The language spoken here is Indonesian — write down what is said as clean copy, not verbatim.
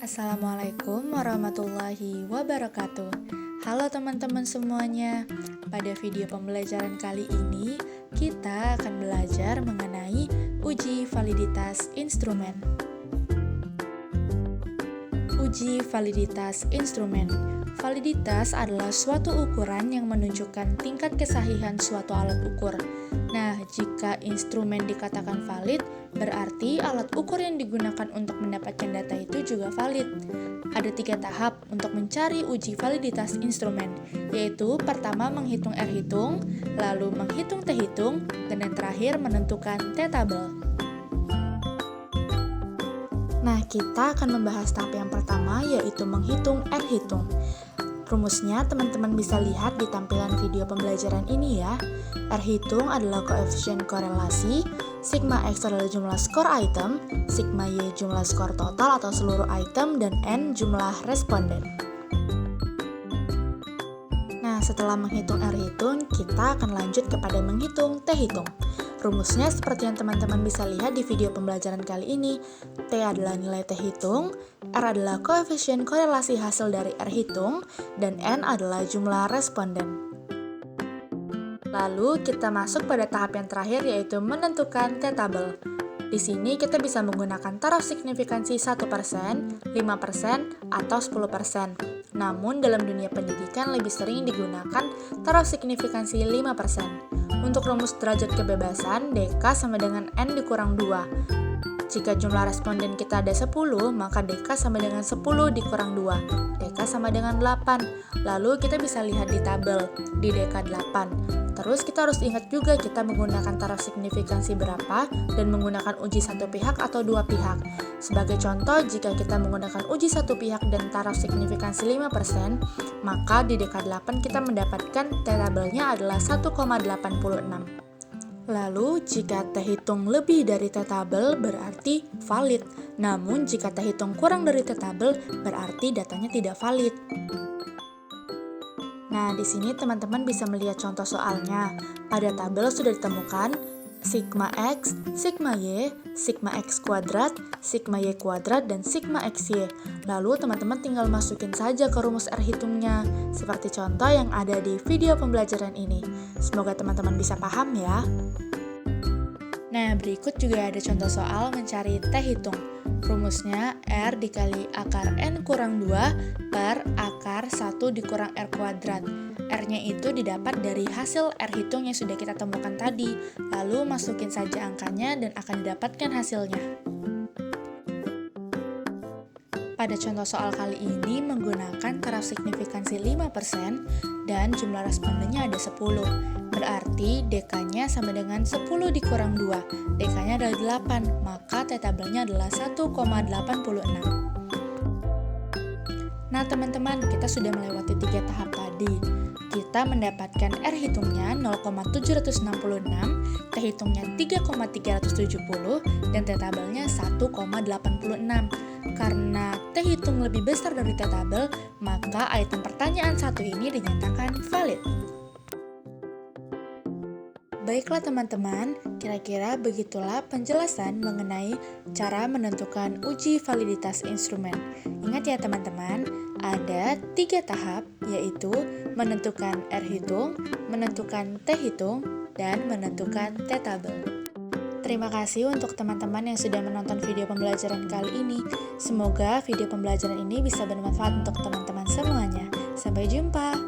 Assalamualaikum warahmatullahi wabarakatuh. Halo teman-teman semuanya. Pada video pembelajaran kali ini, kita akan belajar mengenai uji validitas instrumen. Uji validitas instrumen. Validitas adalah suatu ukuran yang menunjukkan tingkat kesahihan suatu alat ukur. Nah, jika instrumen dikatakan valid, berarti alat ukur yang digunakan untuk mendapatkan data itu juga valid. Ada 3 tahap untuk mencari uji validitas instrumen, yaitu pertama menghitung R hitung, lalu menghitung T hitung, dan yang terakhir menentukan T tabel. Nah, kita akan membahas tahap yang pertama, yaitu menghitung R hitung. Rumusnya teman-teman bisa lihat di tampilan video pembelajaran ini ya. R hitung adalah koefisien korelasi, sigma X adalah jumlah skor item, sigma Y jumlah skor total atau seluruh item, dan N jumlah responden. Nah, setelah menghitung R hitung, kita akan lanjut kepada menghitung T hitung. Rumusnya seperti yang teman-teman bisa lihat di video pembelajaran kali ini. T adalah nilai T hitung, R adalah koefisien korelasi hasil dari R hitung, dan N adalah jumlah responden. Lalu kita masuk pada tahap yang terakhir, yaitu menentukan T tabel. Di sini kita bisa menggunakan taraf signifikansi 1%, 5%, atau 10%. Namun dalam dunia pendidikan lebih sering digunakan taraf signifikansi 5%. Untuk rumus derajat kebebasan, DK sama dengan N dikurang 2. Jika jumlah responden kita ada 10, maka DK sama dengan 10 dikurang 2. DK sama dengan 8. Lalu kita bisa lihat di tabel, di DK 8. Terus kita harus ingat juga kita menggunakan taraf signifikansi berapa dan menggunakan uji satu pihak atau dua pihak. Sebagai contoh, jika kita menggunakan uji satu pihak dan taraf signifikansi 5%, maka di DK 8 kita mendapatkan T tabelnya adalah 1,86. Lalu, jika T hitung lebih dari T tabel berarti valid. Namun, jika T hitung kurang dari T tabel berarti datanya tidak valid. Nah, di sini teman-teman bisa melihat contoh soalnya. Pada tabel sudah ditemukan sigma X, sigma Y, sigma X kuadrat, sigma Y kuadrat, dan sigma XY. Lalu teman-teman tinggal masukin saja ke rumus R hitungnya, seperti contoh yang ada di video pembelajaran ini. Semoga teman-teman bisa paham ya. Nah, berikut juga ada contoh soal mencari T hitung. Rumusnya R dikali akar N kurang 2 per akar 1 dikurang R kuadrat. R-nya itu didapat dari hasil R hitung yang sudah kita temukan tadi. Lalu masukin saja angkanya dan akan didapatkan hasilnya. Pada contoh soal kali ini menggunakan taraf signifikansi 5% dan jumlah respondennya ada 10. Berarti DK-nya sama dengan 10 dikurang 2. DK-nya adalah 8, maka T tabelnya adalah 1,86. Nah teman-teman, kita sudah melewati 3 tahap tadi. Kita mendapatkan R hitungnya 0,766, T hitungnya 3,370, dan T tabelnya 1,86. Karena T hitung lebih besar dari T tabel, maka item pertanyaan 1 ini dinyatakan valid. Baiklah teman-teman, kira-kira begitulah penjelasan mengenai cara menentukan uji validitas instrumen. Ingat ya teman-teman, ada 3 tahap, yaitu menentukan R hitung, menentukan T hitung, dan menentukan T tabel. Terima kasih untuk teman-teman yang sudah menonton video pembelajaran kali ini. Semoga video pembelajaran ini bisa bermanfaat untuk teman-teman semuanya. Sampai jumpa!